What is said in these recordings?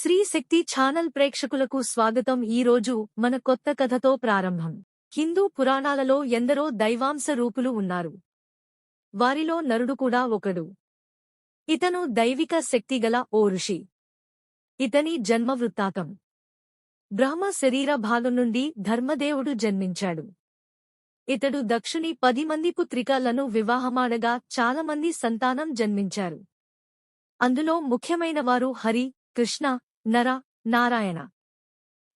శ్రీ శక్తి channel ప్రేక్షకులకు స్వాగతం. ఈరోజు మన కొత్త కథతో ప్రారంభం. హిందూ పురాణాలలో ఎందరో దైవాంశ రూపులు ఉన్నారు. వారిలో నరుడు కూడా ఒకడు. ఇతను దైవిక శక్తిగల ఓ ఋషి. ఇతని జన్మ వృత్తాంతం: బ్రహ్మ శరీర భాగం నుండి ధర్మదేవుడు జన్మించాడు. ఇతడు దక్షుని 10 మంది పుత్రికలను వివాహమాడగా చాలామంది సంతానం జన్మించారు. అందులో ముఖ్యమైనవారు హరి, కృష్ణ, నర, నారాయణ.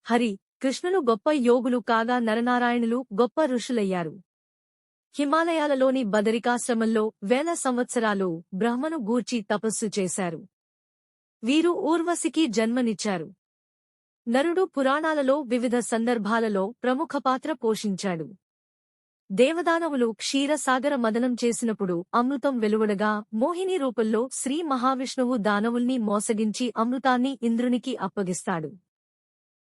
హరి, కృష్ణులు గొప్ప యోగులు కాగా నరనారాయణులు గొప్ప ఋషులయ్యారు. హిమాలయాలలోని బదరికాశ్రమంలో వేల సంవత్సరాలు బ్రహ్మను గూర్చి తపస్సు చేశారు. వీరు ఊర్వశికి జన్మనిచ్చారు. నరుడు పురాణాలలో వివిధ సందర్భాలలో ప్రముఖ పాత్ర పోషించాడు. దేవదానవులు క్షీరసాగర మదనం చేసినప్పుడు అమృతం వెలువడగా మోహిని రూపంలో శ్రీ మహావిష్ణువు దానవుల్ని మోసగించి అమృతాన్ని ఇంద్రునికి అప్పగిస్తాడు.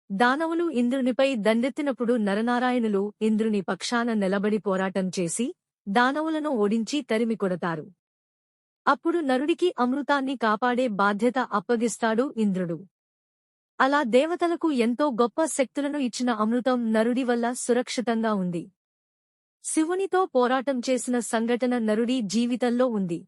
దానవులు ఇంద్రునిపై దండెత్తినప్పుడు నరనారాయణులు ఇంద్రుని పక్షాన నిలబడి పోరాటం చేసి దానవులను ఓడించి తరిమికొడతారు. అప్పుడు నరుడికి అమృతాన్ని కాపాడే బాధ్యత అప్పగిస్తాడు ఇంద్రుడు. అలా దేవతలకు ఎంతో గొప్ప శక్తులను ఇచ్చిన అమృతం నరుడి వల్ల సురక్షితంగా ఉంది. శివునితో పోరాటం చేసిన సంఘటన నరుడి జీవితంలో ఉంది.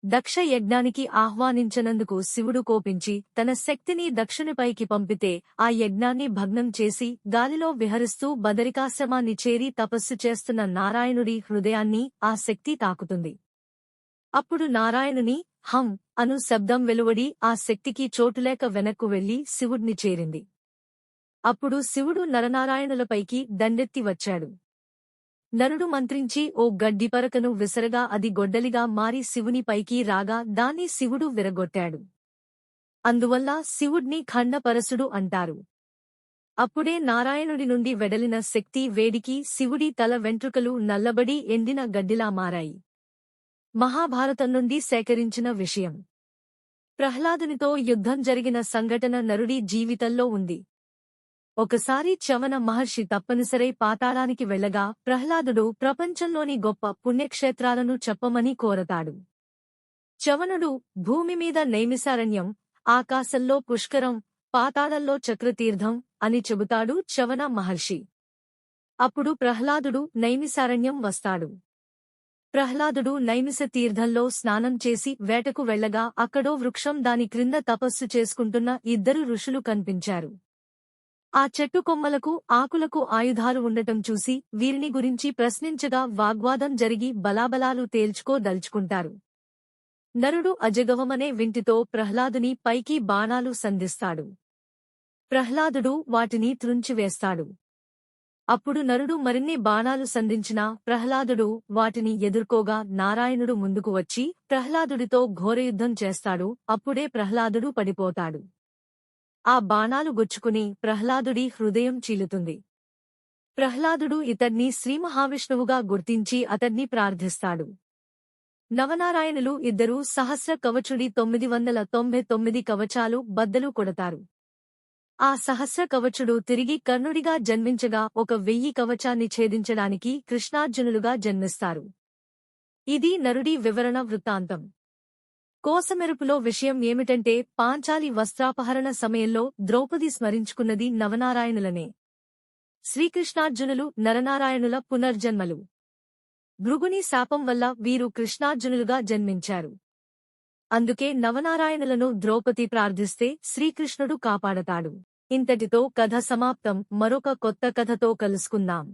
దక్ష యజ్ఞానికి ఆహ్వానించనందుకు శివుడు కోపించి తన శక్తిని దక్షునిపైకి పంపితే ఆ యజ్ఞాన్ని భగ్నం చేసి గాలిలో విహరిస్తూ బదరికాశ్రమాన్ని చేరి తపస్సు చేస్తున్న నారాయణుడి హృదయాన్ని ఆ శక్తి తాకుతుంది. అప్పుడు నారాయణుని హం అను శబ్దం వెలువడి ఆ శక్తికి చోటులేక వెనక్కు వెళ్లి శివుడ్ని చేరింది. అప్పుడు శివుడు నరనారాయణులపైకి దండెత్తి వచ్చాడు. నరుడు మంత్రించి ఓ గడ్డిపరకను విసరగా అది గొడ్డలిగా మారి శివుని పైకి రాగా దాన్ని శివుడు విరగొట్టాడు. అందువల్ల శివుడ్ని ఖండపరశుడు అంటారు. అప్పుడే నారాయణుడి నుండి వెడలిన శక్తి వేడికి శివుడి తల వెంట్రుకలు నల్లబడి ఎండిన గడ్డిలా మారాయి. మహాభారతం నుండి సేకరించిన విషయం. ప్రహ్లాదునితో యుద్ధం జరిగిన సంఘటన నరుడి జీవితంలో ఉంది. ఒకసారి చవన మహర్షి తప్పనిసరై పాతాళానికి వెళ్లగా ప్రహ్లాదుడు ప్రపంచంలోని గొప్ప పుణ్యక్షేత్రాలను చెప్పమని కోరతాడు. చవనుడు భూమిమీద నైమిసారణ్యం, ఆకాశంలో పుష్కరం, పాతాళంలో చక్రతీర్థం అని చెబుతాడు చవన మహర్షి. అప్పుడు ప్రహ్లాదుడు నైమిసారణ్యం వస్తాడు. ప్రహ్లాదుడు నైమిస తీర్థంలో స్నానం చేసి వేటకు వెళ్లగా అక్కడో వృక్షం దాని క్రింద తపస్సు చేసుకుంటున్న 2 ఋషులు కనిపించారు. ఆ చెట్టు కొమ్మలకు ఆకులకు ఆయుధాలు ఉండటం చూసి వీరిని గురించి ప్రశ్నించగా వాగ్వాదం జరిగి బలాబలాలు తేల్చుకోదలుచుకుంటారు. నరుడు అజగవమనే వింటితో ప్రహ్లాదుని పైకి బాణాలు సంధిస్తాడు. ప్రహ్లాదుడు వాటిని త్రుంచివేస్తాడు. అప్పుడు నరుడు మరిన్ని బాణాలు సంధించినా ప్రహ్లాదుడు వాటిని ఎదుర్కోగా నారాయణుడు ముందుకు వచ్చి ప్రహ్లాదుడితో ఘోరయుద్ధం చేస్తాడు. అప్పుడే ప్రహ్లాదుడు పడిపోతాడు. ఆ బాణాలు గుచ్చుకుని ప్రహ్లాదుడి హృదయం చీలుతుంది. ప్రహ్లాదుడు ఇతడ్ని శ్రీమహావిష్ణువుగా గుర్తించి అతడ్ని ప్రార్థిస్తాడు. నవనారాయణులు 2 సహస్ర కవచుడి 999 కవచాలు బద్దలు కొడతారు. ఆ సహస్ర కవచుడు తిరిగి కర్ణుడిగా జన్మించగా 1000 కవచాన్ని ఛేదించడానికి కృష్ణార్జునులుగా జన్మిస్తారు. ఇది నరుడి వివరణ వృత్తాంతం. కోసమెరుపులో విషయం ఏమిటంటే పాంచాలి వస్త్రాపహరణ సమయంలో ద్రౌపది స్మరించుకున్నది నవనారాయణులనే. శ్రీకృష్ణార్జునులు నరనారాయణుల పునర్జన్మలు. భృగుని శాపం వల్ల వీరు కృష్ణార్జునులుగా జన్మించారు. అందుకే నవనారాయణులను ద్రౌపది ప్రార్థిస్తే శ్రీకృష్ణుడు కాపాడతాడు. ఇంతటితో కథ సమాప్తం. మరొక కొత్త కథతో కలుసుకుందాం.